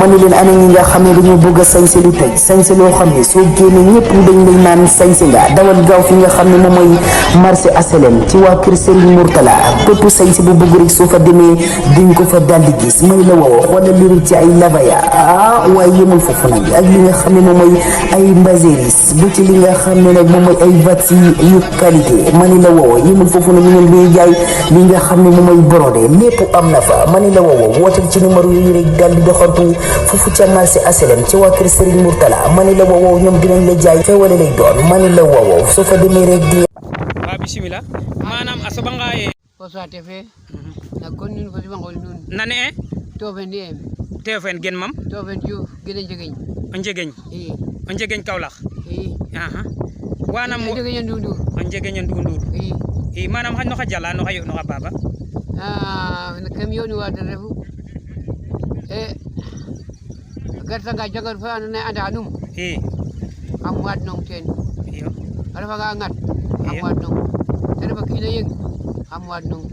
ma ni leen ana ñi nga xam ne dañoo bëgg a sañse lu tey sañse loo xam ne soo génnee ñëpp dañ lay naan sañse nga dawal gaaw fi nga xam ne moom mooy marché HLM ci waa kër Serigne Mourtala bépp sañse bu bëgg rek soo fa demee diñ ko fa daldi gis may la woo xoolal li ci ay labaya waaye yëmul foofu nag ak li nga xam ne moom mooy ay mbaséris bu ci li nga xam ne nag moom mooy ay vats yu qualité ma ni la woo yëmul foofu nag ñu ngi jaay li nga xam ne moom mooy brodé lépp am na fa ma ni la woo wootal ci numéro yi rek daldi doxantu foofu ca marché HLM ci waa kër Serigne Mourtala ma ni la woo ñoom dinañ la jaay xewale lay doon ma ni la woo soo fa demee rek di wa bismillah manam asobanga e ko sate fe na konnin ko dimangol nun nane e tofen ni em tefen gen mam tofen ju gene jegeñ on jegeñ Kaolack aha wanam jegeñ ndundur on jegeñ ndundur manam hanno ka jala no hayo no ka baba kam yoni wa de refu garta nga jangar fa anu ne anda anum am wad nong ten iyo ara fa nga ngat am wad nong tere ba kina yeng am wad nong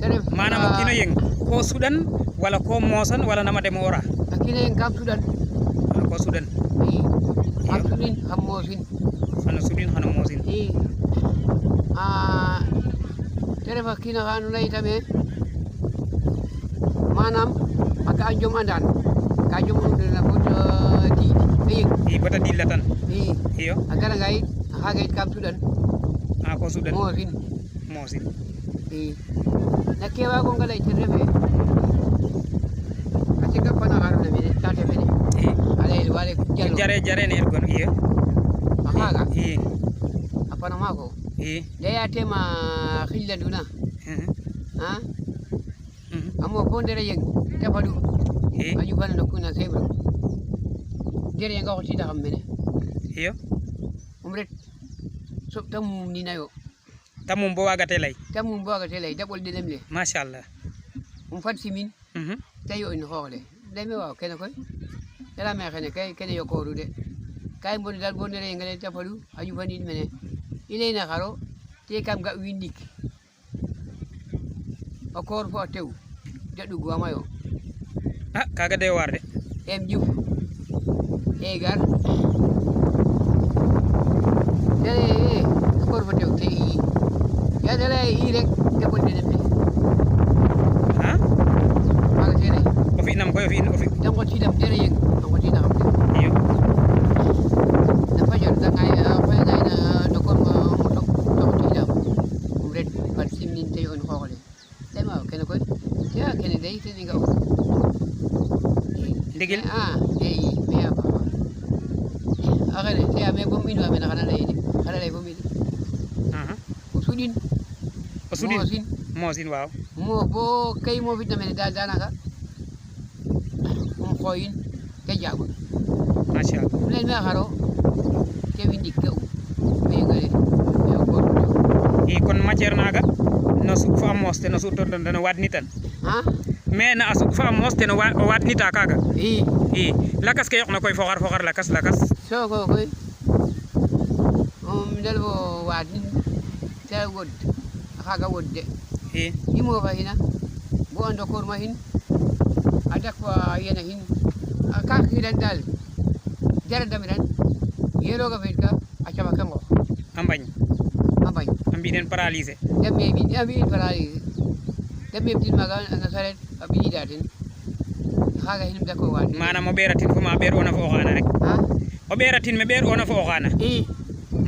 tere manam kina yeng ko sudan wala ko mosan wala nama dem ora kina yeng kam sudan ko sudan am sudin am mosin hano sudin hano mosin tere ba kina anu lay tame manam aka anjom andan ka jom na foto di bata dillatan iyo agara ngai haga kam sudan ko sudan mosin na kewa ko ngalay terebe ati ka pana haru na mine tate bene ale wale jallo jare ne ergon iyo haga apana mako de ya tema khilla duna amo pondere yeng tafadu aju bana no kuna sebro dere nga ko ci da xam mene iyo rek so tamum ni nayo tamum bo wagate lay dabol de demle masha Allah fat simin tayo in xoole deme waaw kene koy dara me xene kay kene yo ko rude kay mbon dal bo nere ngale tafadu aju bani mene ile na xaro te kam ga windik akor fo tew dadu go mayo kaga de war de em juf egar dere akor fo tew te ya dere rek te ko dene me ma dere o fi nam koy o fi dam ko ci dem dere yeng ko ci na xam iyo da fajar da ngay fa ngay na do ko mo to ci dem rek pat simnin te on xoxole dema kene koy ya kene day te nga ndigil me ya papa agane te ame bom ino ame na xana lay bom ino usudin mosin waaw mo bo kay mo fit na mene dal danaka xoyin te jagul masha Allah len me xaro te windi ke me ngale me ko kon matière naga no su fa moste no su to dana wadni tan mais na asuk fa moste no wadni ta kaga lakas ke yokna koy foxar lakas so ko koy dal bo wadni ta wod kaga wodde imo fa hina bo ando kor ma hin adak wa yena hin ka khiran dal jara damiran yelo ga fetka acaba kango ambañ ambinen paralysé demi paralysé demi tin maga na saret abini daten kaga hin dako wadi manam o beratin fuma ber ona fo xana rek o beratin me ber ona fo xana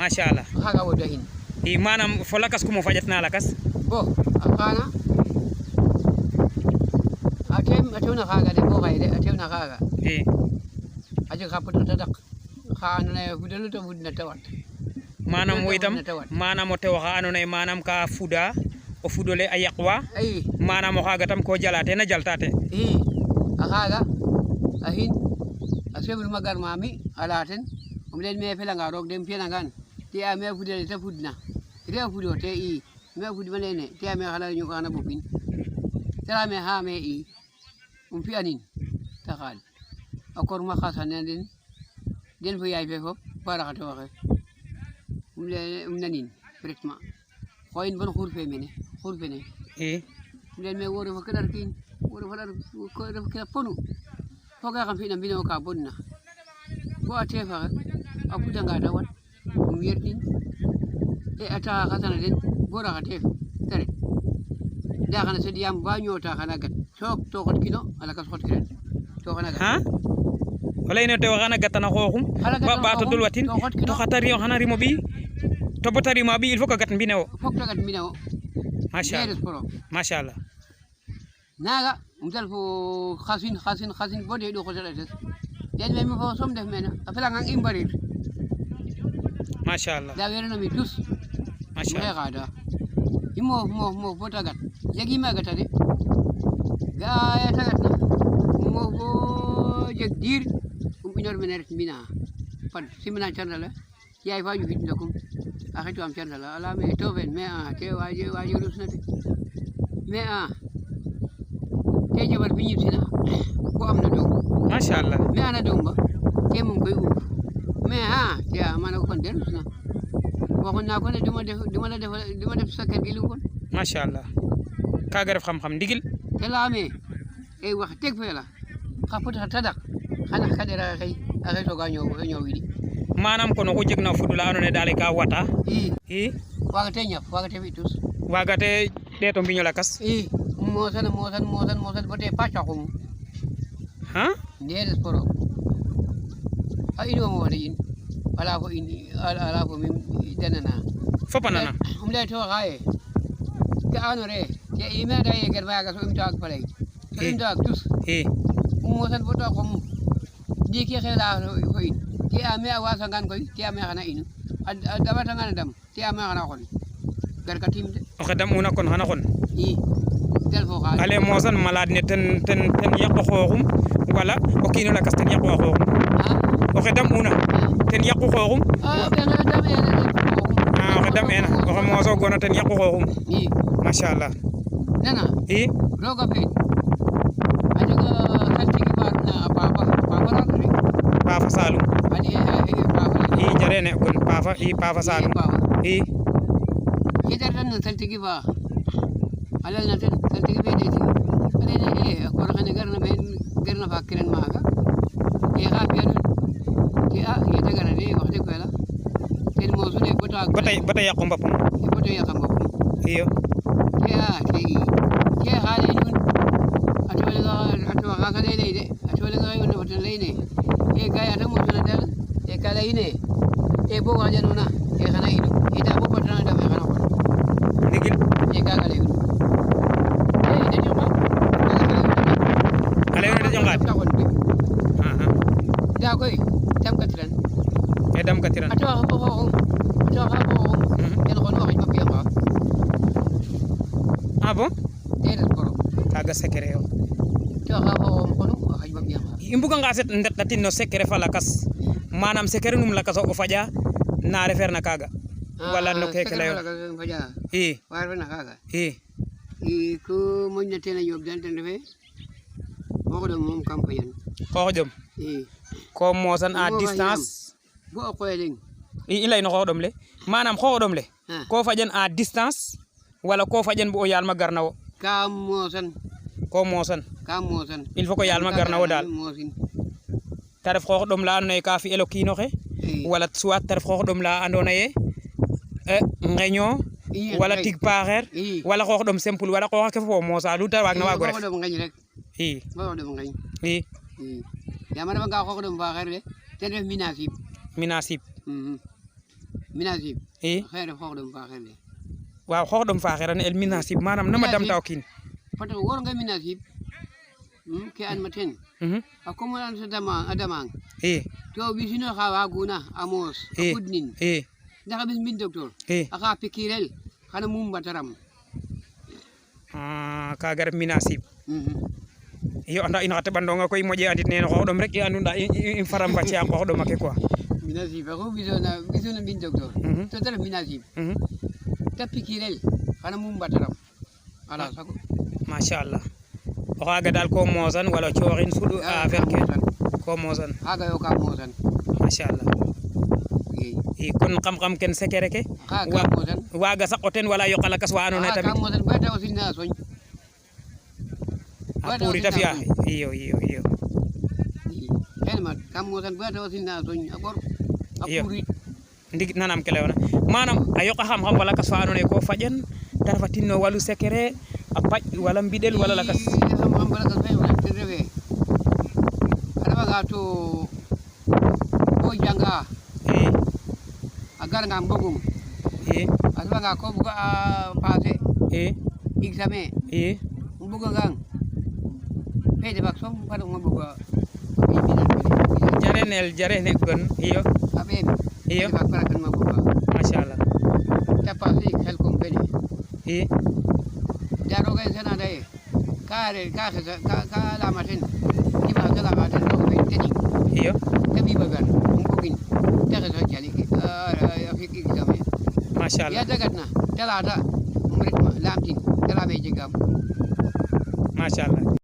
masha Allah kaga woda hin manam fo lakas kumo fajatna lakas bo akana atewna kaga de bo kayde atewna kaga aje kapata tadak khana na fudelu to fudna tawat manam woitam manam o tew xana manam ka fuda o fudole a yaqwa manam o xaga tam ko jalate na jaltate akaga ahin asebul magar mami alaten len me felanga rok dem penangan ti ame fudele ta fudna ire fudo te me fudi manene ti ame xala ñu kana bopin tera me ha me fi anin taxal akor ma xasane den fo yaay fe fop para xato waxe nanin directement xoyin bon xurfe mene len me woro fa kadar kin woro fa dar ko def ke ponu foga kam fina mbino ka bonna bo a tefa a puta nga dawat um yertin e ata khasana den bora ka tef tare da kana se diam ba nyota kana gat sok to khot kilo ala ka khot kilo to kana gat ha wala ina te waxana gatana xoxum ba to dul watin to khatari yo xana rimo bi to botari ma bi il faut que gat mbine o fok to gat mbine o masha Allah naga umtal fo khasin bode do ko sala des den me fo som def mena afela ngang imbarit masha Allah da wero no mi tus masha Allah gada mo bota gat yagi ma gata de ga ya tagat mo bo jagdir binor mener bina pan simna chandala yaay fa ju fit ndakum akhitu am chandala ala me toven me a ke waji rusna me a te jabar bi ñibsina ko am na doom masha Allah me ana doom ba te mum koy uf me ha te amana ko kon der rusna waxon na ko ne duma def sakkat gi lu kon masha Allah kaga def xam-xam ndigil te la me ay wax tek fe la xaput tadak xana kadera xey axay to ga ñow widi manam kono ko jegna fudula anone dale ka wata i waga te ñaf waga te vitus waga te to mbiño lakas i mosan bote pacha ko ha ndedes poro a ino mo wala in ala fo min danana fopanana lay to xaye te anore te ime da ye ger waga so imta ak palay so imta ak tus mosan boto ko mu di ki xela ko in ti ame awasa ngan koy ti ame xana inu dama tanga dam ti ame xana xon gar ka timde o xedam una kon xana xon i del fo xal ale mosan malade ne ten yaqo xoxum wala o kino la kastan yaqo xoxum o xedam una ten yaqo xoxum be nga dam ene o xedam ena o moso gona ten yaqo xoxum i masha Allah nana i roga pe ajaga kalti ki barna papa Papa Salum ani papa i jarene kon Papa Salum i yedar tan kalti ki ba alal na tan kalti ki be de ane ko raxane garna fa kiren maga e ha pian ti a yeda gara de wax de ko la ten mo su ne bata yaqo mbapum boto yakam mbapum iyo ti a ti hale nun atwa ga de atwa ga yo no tan leine e gaya ta mo tan dal e kala ine e bo waja nuna e xana inu ida bo patana da xana ko ndigil e ka gale e de joma ale ne jongat da koy tam katran e dam katiran atwa ko en ko no wax ko biya ah bon de poro kaga secret yo to ha ko no wax ko biya imbuga nga set ndet no secret fa lakas manam secret num lakas o faja na refer na kaga wala no keke layo i war na kaga i ko mo na tena yob dan tan refe mo do mom campagne ko jom ko mosan à distance bo ko yeleng ilay no xodom le manam xodom le ko fajan à distance wala ko fajan bu o yal ma garnawo ka mosan il faut ko yal ma garnawo dal taref xodom la ne ka fi elo kino xe wala soit taref xodom la andona ye ngeño wala tig paxer wala xodom simple wala ko ke fo mosa lu tar wag na wago rek xodom ngañ rek i xodom ngañ i ya ma nga xodom paxer de ten def minasib i xere xodom paxer de waaw xodom faxer ne el minasib manam nama dam taw kin parce que wor nga minasib ke an maten a como an sa adamang to bisino xawa guna amos kudnin ndax bis min docteur aka pikirel xana mum bataram ka gar minasib yo anda ina xate bandonga koy moje andit neno xodom rek i andu nda i faram ba ci am xodom ak quoi minasib ko bisona min docteur to dara minasib ta pikirel xana mum bataram ala sago masha Allah o xaga dal ko mosan wala cooxin sudu affaire ke ko mosan xaga yo ka mosan masha Allah i kon xam-xam ken secret ke waga saqoten wala yoqala kas wa anona tamit ka mosan ba taw sinna soñ a puri ta fiya iyo helmat kam mo tan bata wasinna soñ abor apuri ndig nanam ke lewna manam a yoqa xam-xam wala kas fa andona ye ko faƴan ta refa tinno walu secret a paƴ wala mbiɗel wala lakas xam-xam wala kas fay wala ten refe a refaga to ko janga a garanga mbogum a refanga ko buga a passer examen buga gang fede bak som fado mo buga jarene gon iyo abe iyo bak para kan mo buga machallah ta passer xel kom fede jaro ga sana dai kare ka la matin di ba ka la matin do be tedi iyo tabi bagan mbugin ta ga jali ya fi examen machallah ya dagatna talata murid lamtin tala be jigam machallah